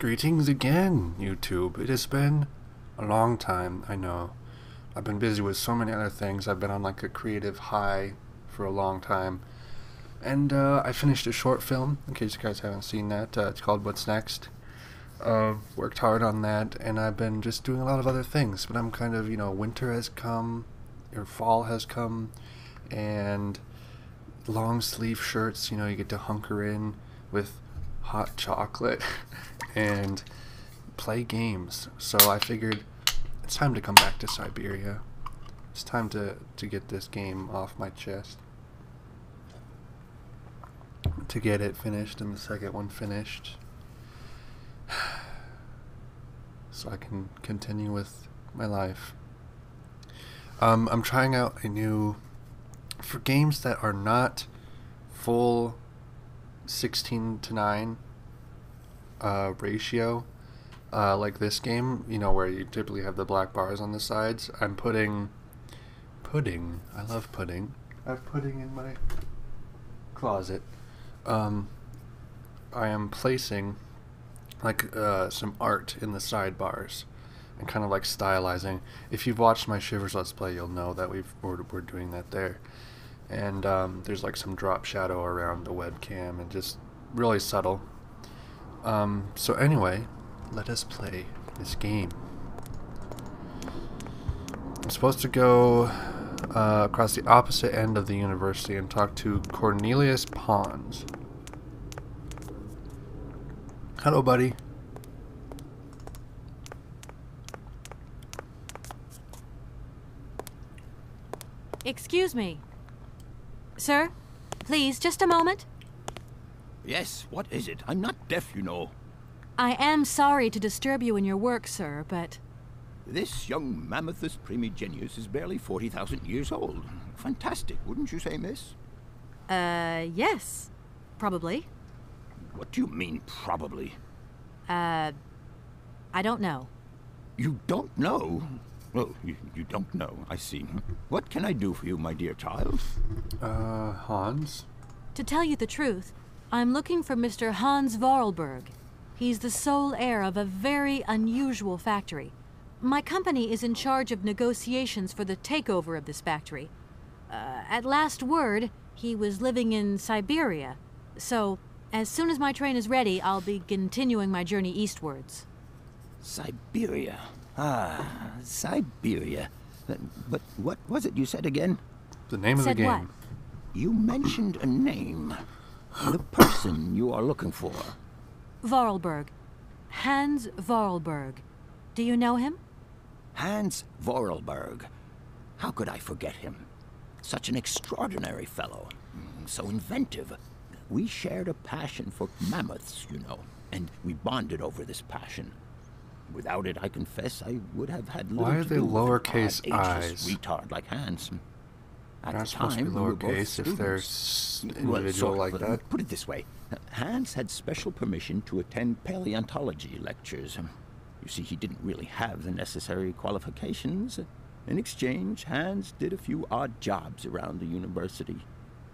Greetings again, YouTube. It has been a long time, I know. I've been busy with so many other things. I've been on like a creative high for a long time. And I finished a short film, in case you guys haven't seen that. It's called What's Next. Worked hard on that, and I've been just doing a lot of other things. But I'm kind of, winter has come, or fall has come, and long sleeve shirts, you get to hunker in with hot chocolate and play games. So I figured it's time to come back to Syberia. It's time to get this game off my chest. To get it finished and the second one finished. So I can continue with my life. I'm trying out a new... For games that are not full 16:9 ratio, like this game, where you typically have the black bars on the sides, I'm putting pudding. I love pudding. I have pudding in my closet. I am placing like some art in the sidebars and kind of like stylizing. If you've watched my Shivers Let's Play, you'll know that we're doing that there. And there's like some drop shadow around the webcam and just really subtle. So anyway, let us play this game. I'm supposed to go across the opposite end of the university and talk to Cornelius Pons. Hello, buddy. Excuse me. Sir, please, just a moment. Yes, what is it? I'm not deaf, you know. I am sorry to disturb you in your work, sir, but... This young Mammothus primigenius is barely 40,000 years old. Fantastic, wouldn't you say, miss? Yes. Probably. What do you mean, probably? I don't know. You don't know? Oh, you don't know, I see. What can I do for you, my dear child? Hans? To tell you the truth, I'm looking for Mr. Hans Vorarlberg. He's the sole heir of a very unusual factory. My company is in charge of negotiations for the takeover of this factory. At last word, he was living in Syberia. So, as soon as my train is ready, I'll be continuing my journey eastwards. Syberia. Ah, Syberia. But what was it you said again? The name of the game. What? You mentioned a name. The person you are looking for. Vorarlberg. Hans Vorarlberg. Do you know him? Hans Vorarlberg. How could I forget him? Such an extraordinary fellow. So inventive. We shared a passion for mammoths, and we bonded over this passion. Without it, I confess, I would have had little Why are to they do with lowercase an odd, ageless i's? Retard like Hans. At They're the supposed to be time, we were both lowercase if they're students. individual like that. Put it this way. Hans had special permission to attend paleontology lectures. You see, he didn't really have the necessary qualifications. In exchange, Hans did a few odd jobs around the university.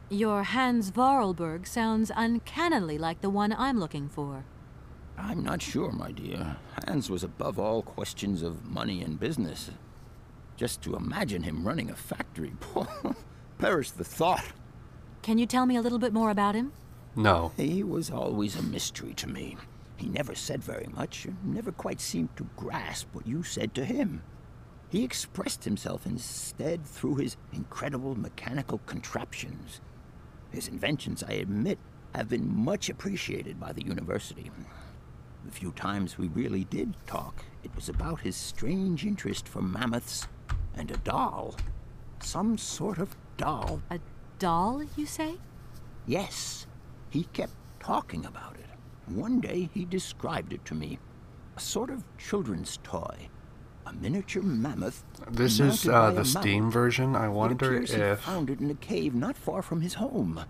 Your Hans Vorarlberg sounds uncannily like the one I'm looking for. I'm not sure, my dear. Hans was above all questions of money and business. Just to imagine him running a factory, perish the thought. Can you tell me a little bit more about him? No. He was always a mystery to me. He never said very much, never quite seemed to grasp what you said to him. He expressed himself instead through his incredible mechanical contraptions. His inventions, I admit, have been much appreciated by the university. The few times we really did talk, it was about his strange interest for mammoths and a doll. Some sort of doll. A doll, you say? Yes. He kept talking about it. One day he described it to me. A sort of children's toy. A miniature mammoth. This is the Steam version. I wonder if... He found it in a cave not far from his home.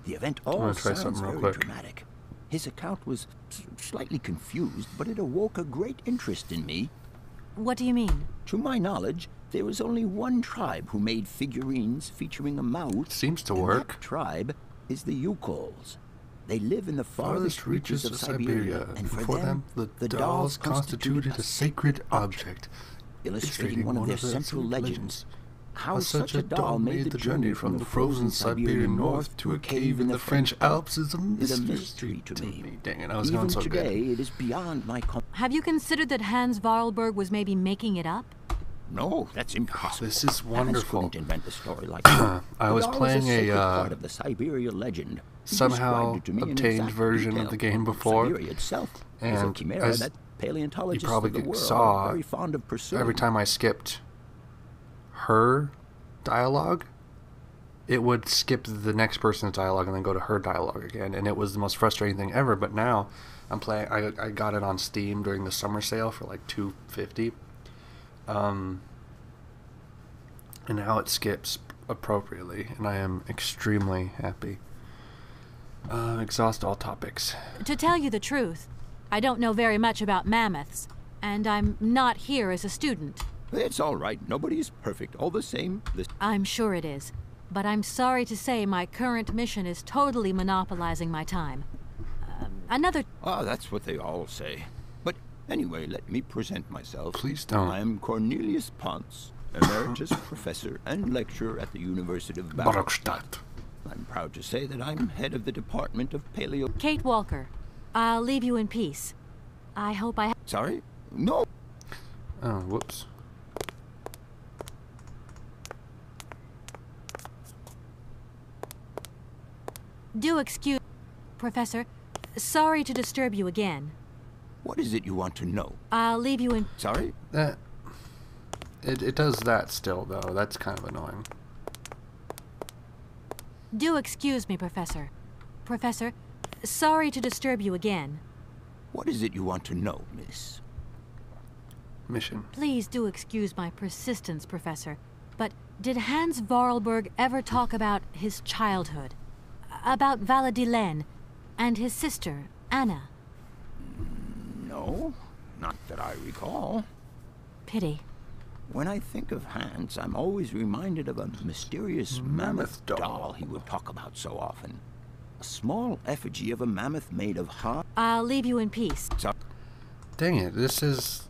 The event all sounds very dramatic. His account was slightly confused, but it awoke a great interest in me. What do you mean? To my knowledge, there was only one tribe who made figurines featuring a mouse. Seems to work. That tribe is the Yukols. They live in the farthest reaches of Siberia, and for them, the dolls constituted a sacred object, illustrating one of their central legends. How such a doll made the journey from the frozen Siberian north to a cave in the French Alps is a mystery to me. Dang it, I was Even going so today, good. it is beyond my Have you considered that Hans Vorarlberg was maybe making it up? No, that's impossible. This is wonderful. Hans couldn't invent a story like that. I was playing a part of the Siberia legend. He somehow described it to me in obtained exact version detail. of the game before, Siberia itself is a and chimera as that paleontologists you probably of the world saw, are very fond of pursuing. every time I skipped her dialogue, it would skip the next person's dialogue and then go to her dialogue again, and it was the most frustrating thing ever. But now I'm playing. I got it on Steam during the summer sale for like $2.50, and now it skips appropriately, and I am extremely happy. Exhaust all topics. To tell you the truth, I don't know very much about mammoths, and I'm not here as a student. It's all right. Nobody is perfect. All the same, I'm sure it is, but I'm sorry to say my current mission is totally monopolizing my time. Another... Ah, that's what they all say. But anyway, let me present myself. Please don't. I'm Cornelius Ponce, Emeritus Professor and Lecturer at the University of Barkstadt. I'm proud to say that I'm head of the Department of Paleo... Kate Walker, I'll leave you in peace. I hope I... Sorry? No! Oh, whoops. Do excuse... Professor, sorry to disturb you again. What is it you want to know? I'll leave you in... Sorry? It does that still, though. That's kind of annoying. Do excuse me, Professor. Professor, sorry to disturb you again. What is it you want to know, miss? Mission. Please do excuse my persistence, Professor. But did Hans Vorarlberg ever talk about his childhood? About Valadilene and his sister, Anna? No, not that I recall. Pity. When I think of Hans, I'm always reminded of a mysterious mammoth doll he would talk about so often. A small effigy of a mammoth made of hard... I'll leave you in peace. Dang it, this is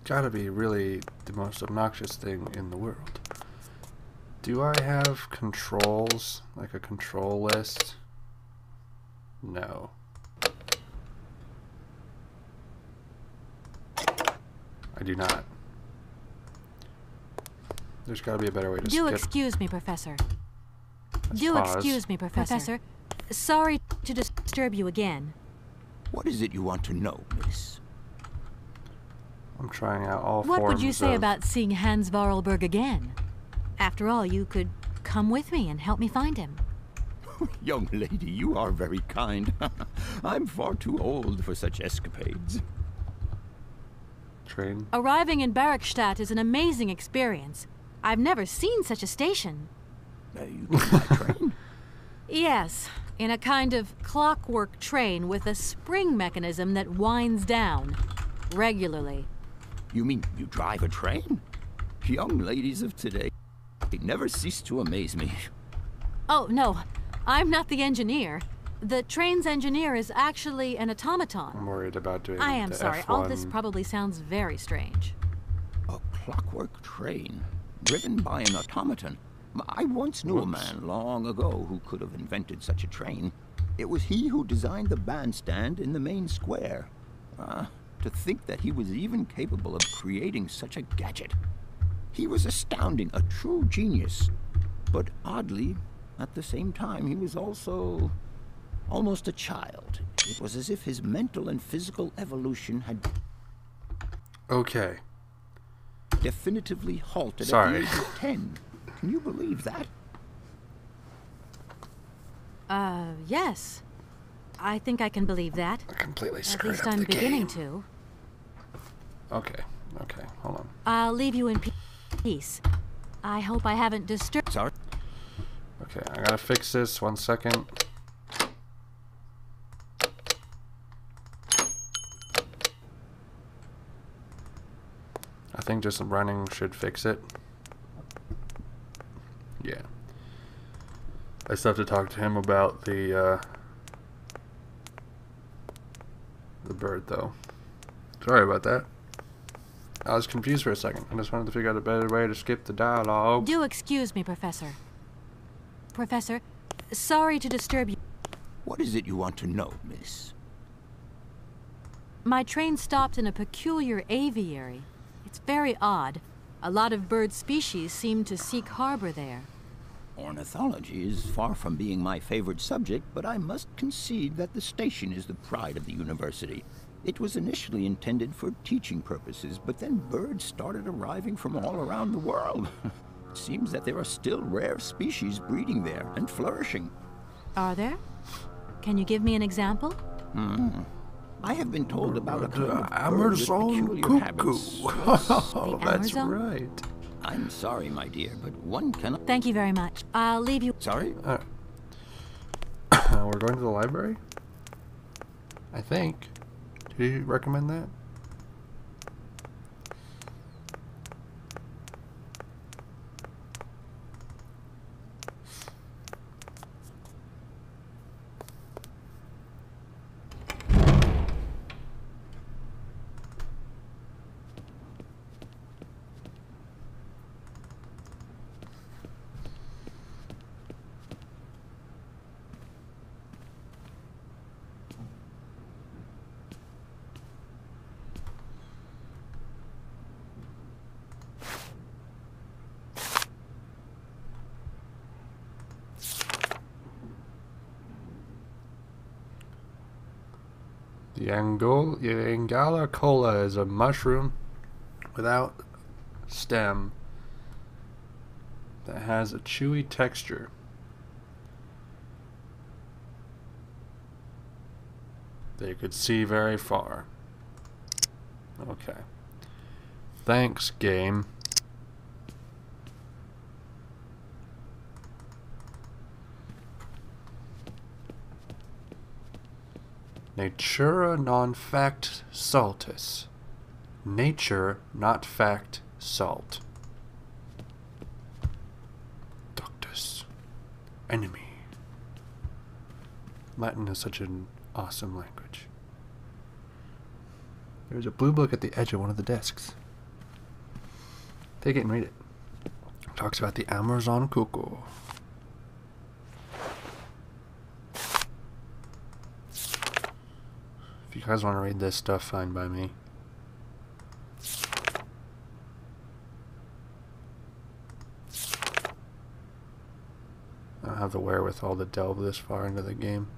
gotta be really the most obnoxious thing in the world. Do I have controls? Like a control list? No. I do not. There's gotta be a better way to Do skip. excuse me, Professor. Let's Do pause. excuse me, Professor. Sorry to disturb you again. What is it you want to know, miss? I'm trying out all What forms would you say of... about seeing Hans Vorarlberg again? After all, you could come with me and help me find him. Young lady, you are very kind. I'm far too old for such escapades. train? Arriving in Barkstadt is an amazing experience. I've never seen such a station. You took my train? Yes, in a kind of clockwork train with a spring mechanism that winds down regularly. You mean you drive a train? Young ladies of today, they never cease to amaze me. Oh, no, I'm not the engineer. The train's engineer is actually an automaton. I'm worried about doing I am the sorry, F1. all this probably sounds very strange. A clockwork train, driven by an automaton. I once knew a man long ago who could have invented such a train. It was he who designed the bandstand in the main square. To think that he was even capable of creating such a gadget. He was astounding, a true genius. But oddly, at the same time, he was also almost a child. It was as if his mental and physical evolution had Okay. definitively halted Sorry. at the age of 10. Can you believe that? Yes. I think I can believe that. I completely At screwed least up I'm the beginning game. to. Okay, hold on. I'll leave you in peace. I hope I haven't disturbed... Sorry? Okay, I gotta fix this, 1 second. I think just running should fix it. Yeah. I still have to talk to him about the the bird, though. Sorry about that. I was confused for a second. I just wanted to figure out a better way to skip the dialogue. Do excuse me, Professor. Professor, sorry to disturb you. What is it you want to know, miss? My train stopped in a peculiar aviary. It's very odd. A lot of bird species seem to seek harbor there. Ornithology is far from being my favorite subject, but I must concede that the station is the pride of the university. It was initially intended for teaching purposes, but then birds started arriving from all around the world. It seems that there are still rare species breeding there and flourishing. Are there? Can you give me an example? I have been told about a kind of bird with Amazon peculiar habits. cuckoo. The That's Amazon? right. I'm sorry, my dear, but one cannot... Thank you very much. I'll leave you. Sorry? We're going to the library? I think. Do you recommend that? The Angala cola is a mushroom without stem that has a chewy texture. That you could see very far. Okay. Thanks, game. Natura non fact saltus. Nature, not fact, salt. Doctus. Enemy. Latin is such an awesome language. There's a blue book at the edge of one of the desks. Take it and read it. It talks about the Amazon cuckoo. If you guys want to read this stuff, fine by me. I don't have the wherewithal to delve this far into the game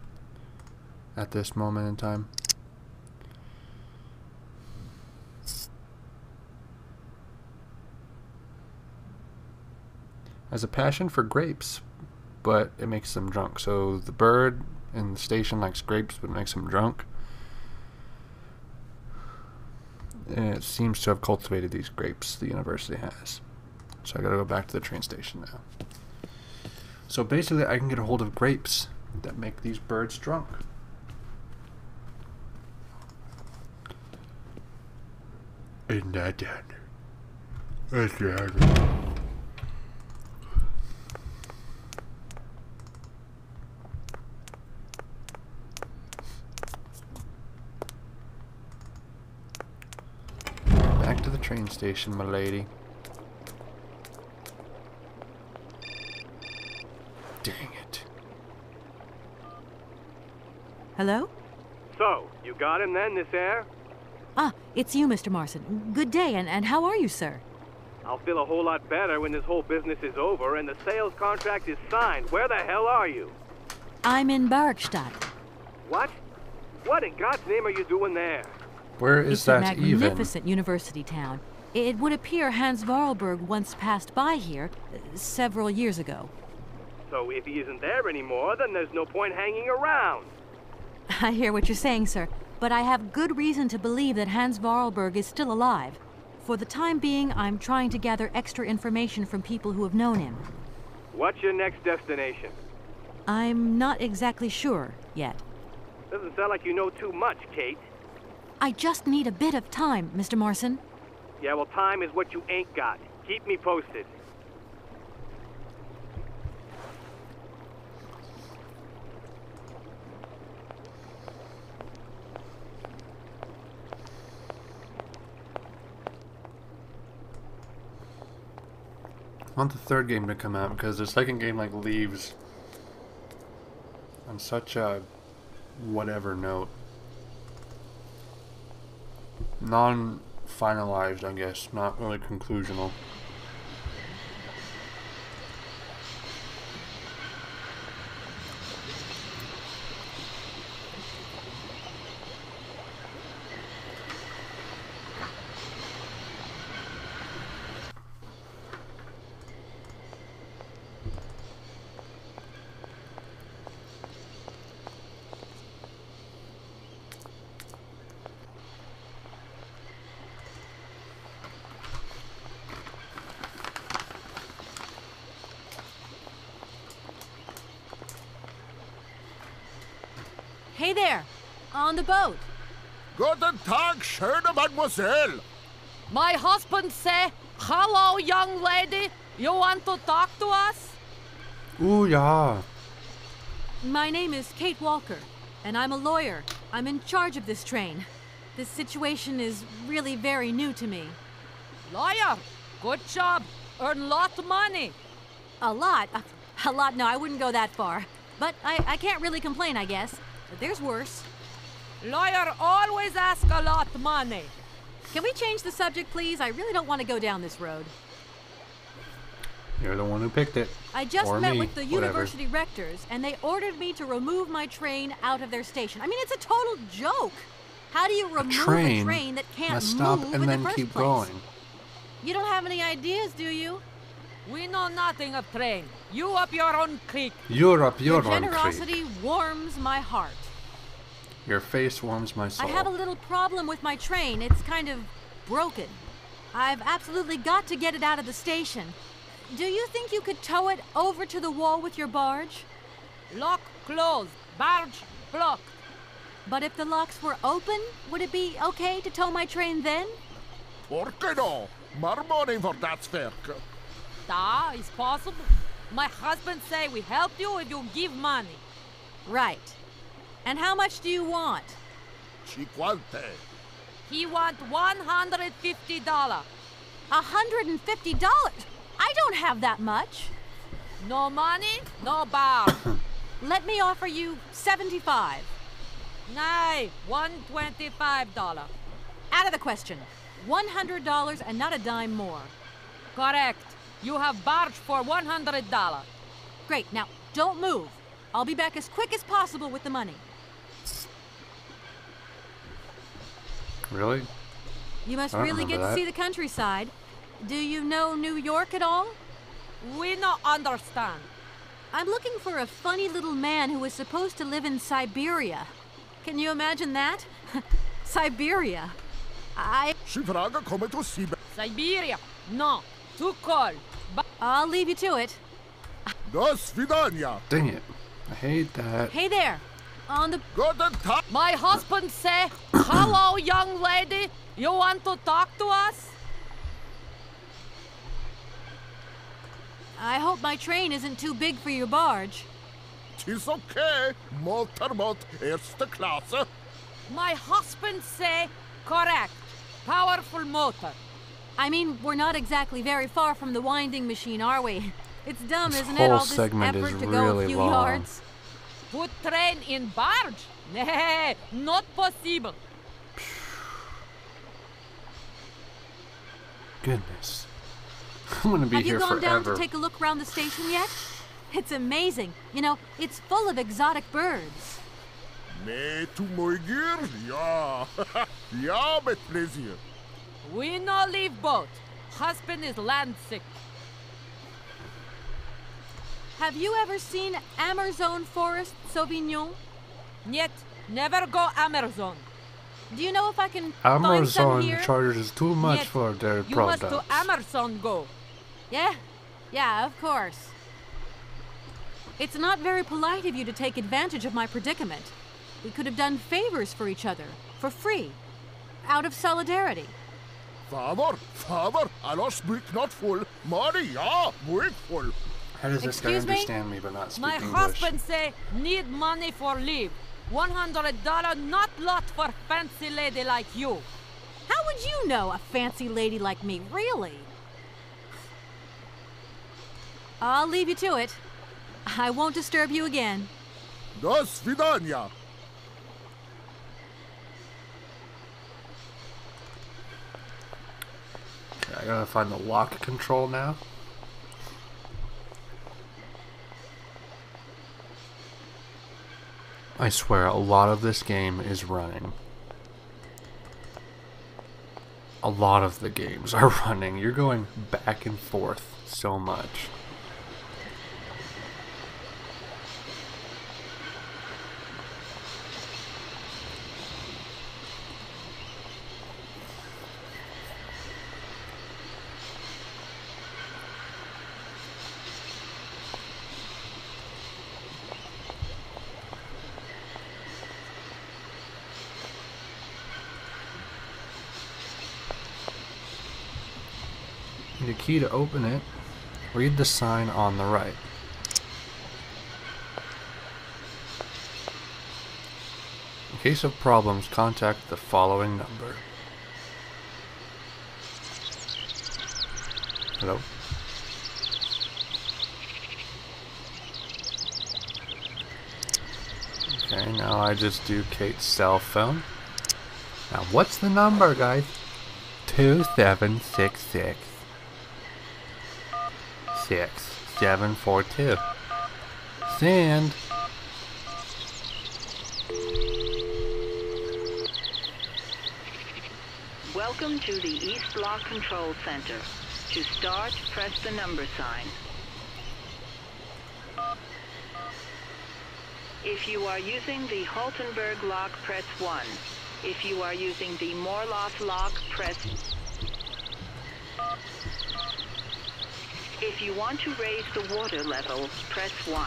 at this moment in time. Has a passion for grapes, but it makes them drunk. So the bird in the station likes grapes, but it makes him drunk. And it seems to have cultivated these grapes, the university has. So I gotta go back to the train station now. So basically I can get a hold of grapes that make these birds drunk. Isn't that done? That's done. Back to the train station, my lady. Dang it. Hello? So, you got him then, this air? Ah, it's you, Mr. Marson. Good day, and how are you, sir? I'll feel a whole lot better when this whole business is over and the sales contract is signed. Where the hell are you? I'm in Barkstadt. What? What in God's name are you doing there? Where is It's a that even? magnificent university town. It would appear Hans Vorarlberg once passed by here several years ago. So if he isn't there anymore, then there's no point hanging around. I hear what you're saying, sir, but I have good reason to believe that Hans Vorarlberg is still alive. For the time being, I'm trying to gather extra information from people who have known him. What's your next destination? I'm not exactly sure yet. Doesn't sound like you know too much, Kate. I just need a bit of time, Mr. Morrison. Yeah, well, time is what you ain't got. Keep me posted. want the third game to come out because the second game like leaves on such a whatever note. Non-finalized, I guess, not really conclusional. Hey there, on the boat. Guten Tag, schöne Mademoiselle. My husband say, hello, young lady. You want to talk to us? Ooh, yeah. My name is Kate Walker, and I'm a lawyer. I'm in charge of this train. This situation is really very new to me. Lawyer, good job. Earn lot of money. A lot? A lot? No, I wouldn't go that far. But I can't really complain, I guess. There's worse. Lawyer always ask a lot of money. Can we change the subject, please? I really don't want to go down this road. You're the one who picked it. I just or met me, with the whatever. university rectors, and they ordered me to remove my train out of their station. I mean, it's a total joke. How do you remove a train that can't stop move and in then the first keep place? going. You don't have any ideas, do you? We know nothing of train. You up your own creek. You're up your Your own generosity creek. warms my heart. Your face warms my soul. I have a little problem with my train. It's kind of broken. I've absolutely got to get it out of the station. Do you think you could tow it over to the wall with your barge? Lock closed. Barge blocked. But if the locks were open, would it be okay to tow my train then? Por qué no? More money for that werk. Da is possible. My husband say we help you if you give money. Right. And how much do you want? Cinquante. He want $150. $150? I don't have that much. No money, no bar. Let me offer you $75. Nay, $125. Out of the question. $100 and not a dime more. Correct. You have barge for $100. Great. Now, don't move. I'll be back as quick as possible with the money. Really? You must I don't really get remember to that. see the countryside. Do you know New York at all? We no understand. I'm looking for a funny little man who is supposed to live in Syberia. Can you imagine that? Syberia. Sie vragen komen to Syberia. Syberia. No. Too cold. I'll leave you to it. Do svidania. Dang it. I hate that. Hey there. On the... Guten Tag. My husband say, hello, young lady. You want to talk to us? I hope my train isn't too big for your barge. Tis okay. Motorboat erste Klasse. My husband say, correct. Powerful motor. I mean, we're not exactly very far from the winding machine, are we? It's dumb, This isn't it, whole all this segment effort is to go a really few long. yards? Put train in barge? Nah, not possible. Goodness. I'm gonna be Have you here gone down forever. to take a look around the station yet? It's amazing. You know, it's full of exotic birds. Mee to Moigir? Ja. Ja, met plezier. We no leave boat. Husband is land sick. Have you ever seen Amazon Forest Sauvignon? Yet, never go Amazon. Do you know if I can find some Amazon here? charges too much Yet, for their you products. must to Amazon go. Yeah, of course. It's not very polite of you to take advantage of my predicament. We could have done favors for each other, for free, out of solidarity. Father, Allah speak not full. Money, ja, muy full. How does this guy Excuse me? understand me but not speak My English? husband say, need money for leave. $100 not lot for fancy lady like you. How would you know a fancy lady like me, really? I'll leave you to it. I won't disturb you again. До свидания. I gotta find the lock control now. I swear, a lot of this game is running. A lot of the games are running. You're going back and forth so much. Need a key to open it. Read the sign on the right. In case of problems, contact the following number. Hello? Okay, now I just do Kate's cell phone. Now what's the number, guys? 2766 6742. Send. Welcome to the East Block Control Center. To start, press the number sign. If you are using the Haltenberg lock, press 1. If you are using the Morloff lock, press... If you want to raise the water level, press 1.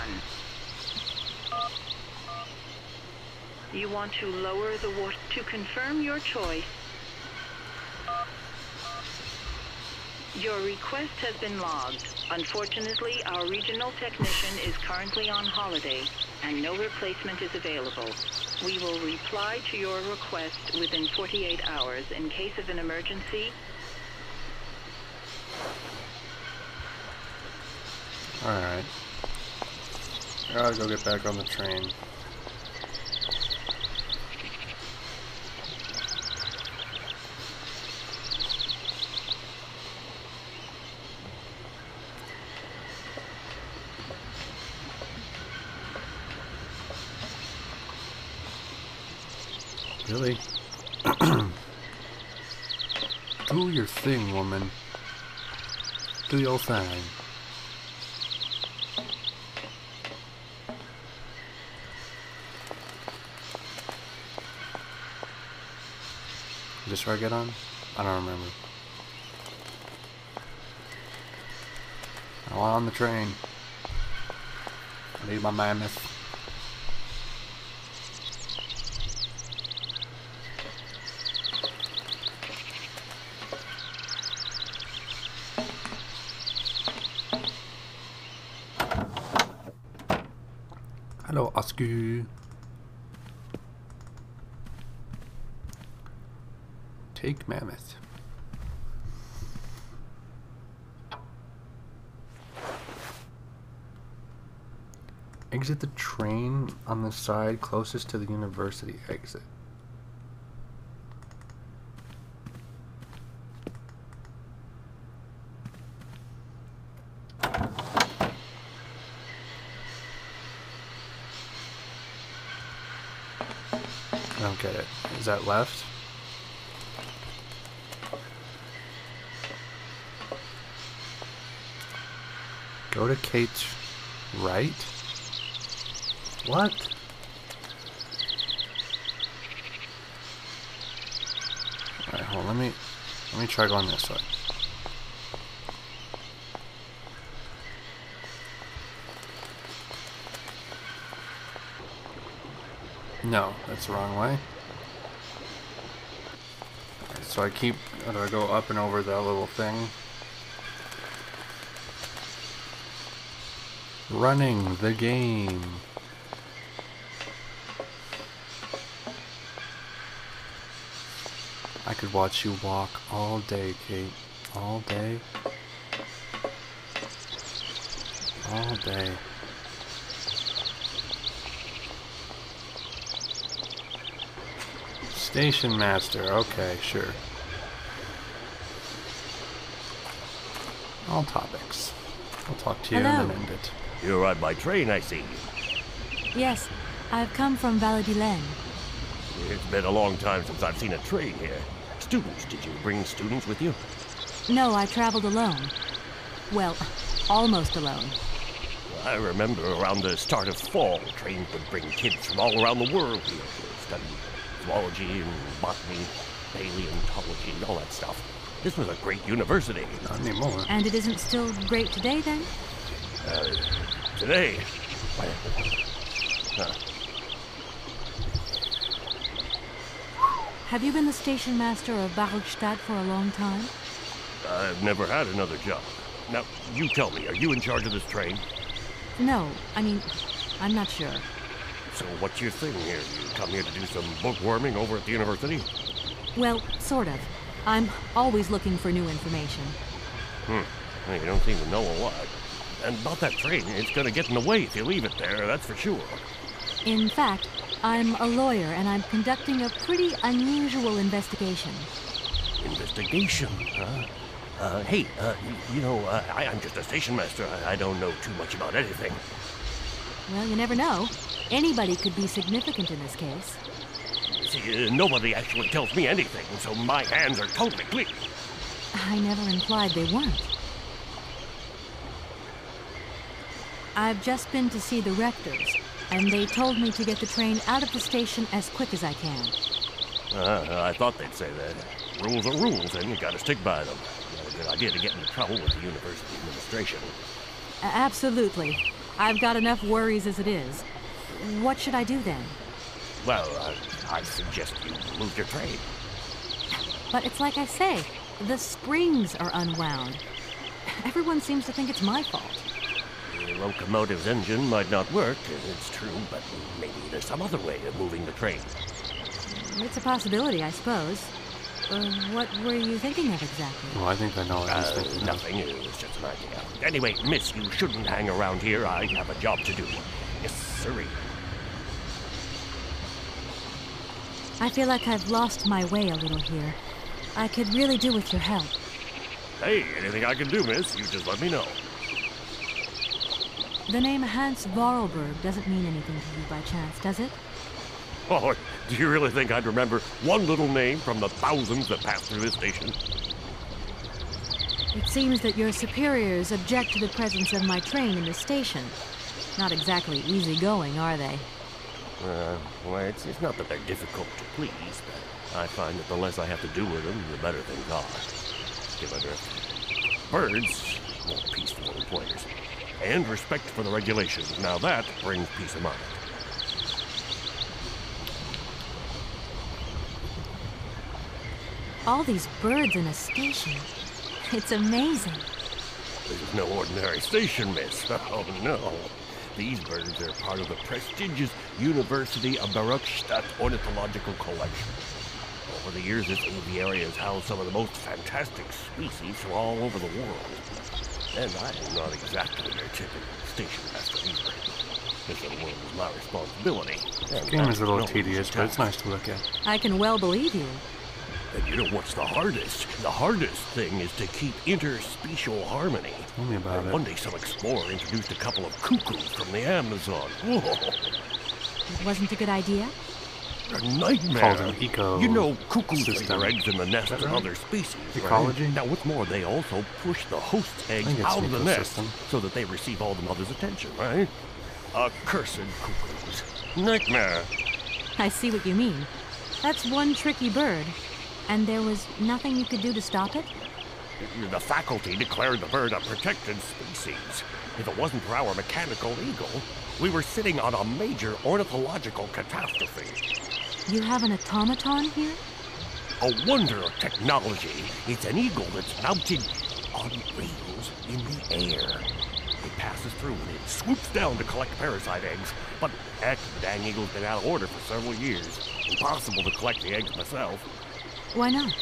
You want to lower the water. To confirm your choice, your request has been logged. Unfortunately, our regional technician is currently on holiday, and no replacement is available. We will reply to your request within 48 hours in case of an emergency. Alright. I gotta go get back on the train. Really? Do your thing, woman. Do your thing. Is this where I get on? I don't remember. I want on the train. I need my mammoth. Hello, Oscar. Take mammoth. Exit the train on the side closest to the university exit. I don't get it. Is that left? Go to Kate's right? What? Alright, hold on, let me try going this way. No, that's the wrong way. So I go up and over that little thing. Running the game. I could watch you walk all day, Kate. All day. All day. Station master. Okay, sure. All topics. I'll talk to you Hello. and then end it. You're on my train, I see. Yes, I've come from Valladolid. It's been a long time since I've seen a train here. Students, did you bring students with you? No, I traveled alone. Well, almost alone. I remember around the start of fall, trains would bring kids from all around the world here to study zoology and botany, paleontology, and all that stuff. This was a great university. Not anymore. And it isn't still great today, then? Today, Have you been the station master of Barrelstadt for a long time? I've never had another job. Now, you tell me, are you in charge of this train? No, I mean, I'm not sure. So what's your thing here? You come here to do some bookworming over at the university? Well, sort of. I'm always looking for new information. Well, you don't seem to know a lot. And about that train, it's gonna get in the way if you leave it there, that's for sure. In fact, I'm a lawyer and I'm conducting a pretty unusual investigation. Investigation, huh? Hey, I'm just a station master. I don't know too much about anything. Well, you never know. Anybody could be significant in this case. See, nobody actually tells me anything, so my hands are totally clean. I never implied they weren't. I've just been to see the rectors, and they told me to get the train out of the station as quick as I can. I thought they'd say that. Rules are rules, and you gotta stick by them. Not a good idea to get into trouble with the university administration. Absolutely. I've got enough worries as it is. What should I do then? Well, I suggest you move your train. But it's like I say, the springs are unwound. Everyone seems to think it's my fault. The locomotive's engine might not work, it's true, but maybe there's some other way of moving the train. It's a possibility, I suppose. What were you thinking of exactly? Well, I think I know what he's thinking of. Nothing, it was just an idea. Anyway, miss, you shouldn't hang around here. I have a job to do. Yes, sirree. I feel like I've lost my way a little here. I could really do with your help. Hey, anything I can do, miss, you just let me know. The name Hans Vorarlberg doesn't mean anything to you by chance, does it? Oh, do you really think I'd remember one little name from the thousands that pass through this station? It seems that your superiors object to the presence of my train in the station. Not exactly easygoing, are they? Well, it's not that they're difficult to please, but I find that the less I have to do with them, the better things are. Give a drift. Birds, more peaceful employers. And respect for the regulations. Now that brings peace of mind. All these birds in a station. It's amazing. This is no ordinary station, miss. Oh, no. These birds are part of the prestigious University of Barrelstadt Ornithological Collection. Over the years, this aviary has housed some of the most fantastic species from all over the world. And I am not exactly their typical station master either. This little one is my responsibility. This game is a little tedious, but it's nice to look at. I can well believe you. And you know what's the hardest? The hardest thing is to keep interspecial harmony. Tell me about it. One day some explorer introduced a couple of cuckoos from the Amazon. Whoa. It wasn't a good idea? A nightmare. Called an eco You know, cuckoos lay system. their eggs in the nest of right? other species. Ecology? Right? Now, what's more, they also push the host's eggs think it's out of the nest ecosystem. so that they receive all the mother's attention, right? Accursed cuckoos. Nightmare. I see what you mean. That's one tricky bird. And there was nothing you could do to stop it? The faculty declared the bird a protected species. If it wasn't for our mechanical eagle, we were sitting on a major ornithological catastrophe. You have an automaton here? A wonder of technology. It's an eagle that's mounted on rails in the air. It passes through and it swoops down to collect parasite eggs. But heck, the dang eagle's been out of order for several years. Impossible to collect the eggs myself. Why not?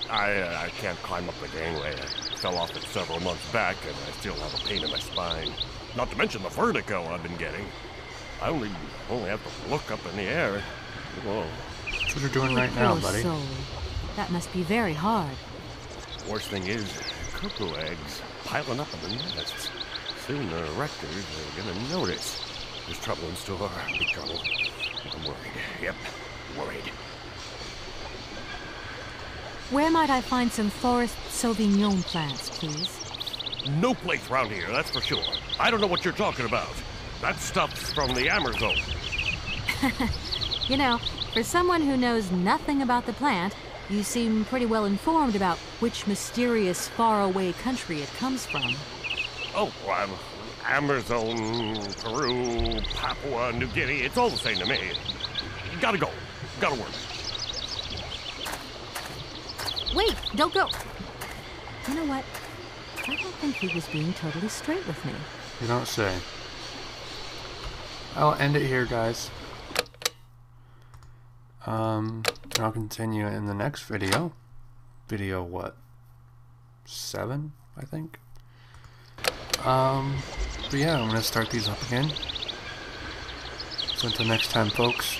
I can't climb up the gangway. I fell off it several months back, and I still have a pain in my spine. Not to mention the vertigo I've been getting. I only have to look up in the air. Whoa. That's what you're doing right now, buddy. Soul. That must be very hard. Worst thing is, cuckoo eggs piling up in the nests. Soon the rectors are gonna notice. There's trouble in store. Big trouble. I'm worried. Yep, worried. Where might I find some forest Sauvignon plants, please? No place around here, that's for sure. I don't know what you're talking about. That stuff's from the Amazon. You know, for someone who knows nothing about the plant, you seem pretty well informed about which mysterious faraway country it comes from. Oh, well, Amazon, Peru, Papua New Guinea, it's all the same to me. Gotta go. Gotta work. Wait, don't go. You know what? I don't think he was being totally straight with me. You don't say. I'll end it here, guys. I'll continue in the next video. Video what? 7, I think. But yeah, I'm gonna start these up again. So until next time, folks.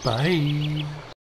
Bye.